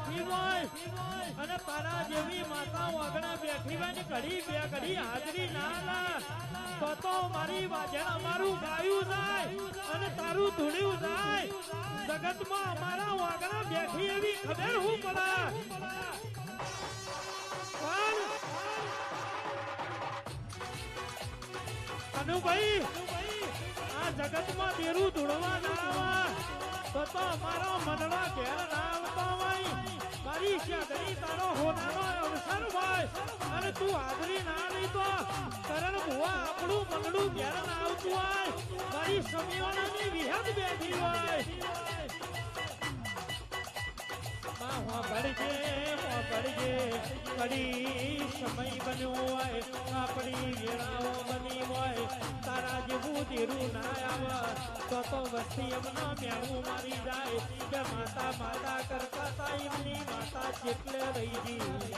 બેઠી હોય અને તારા જેવી માતા આગળ બેઠી હોય ને ઘડી બે ઘડી હાજરી ના લા તો મારી વાજણ અમારું ગાયું જાય અને તારું ધૂળ્યું જાય જગતમાં અમારા આગળ બેઠી એવી ખબર હું પડે અનુભાઈ આ જગતમાં દેરું ધૂળવા ના આવે તો અમારા મનવા ઘેર ના આવતા હોય મારી શાદરી તારો હોનાનો અવસર હોય અને તું હાજરી ના લઈ તો કરણ ભુવા આપણું મંગળું ઘેર ના આવતું હોય મારી સમિયાણાની વિહદ બેઠી હોય કડી સમય બન્યો હોય આપણી વેળાઓ બની હોય તારા જેવું દેરું ના આવે તો વસ્તી એમના મેળવું મારી જાય કે માતા માતા કરતા એમની માતા જેટલે રહી ગઈ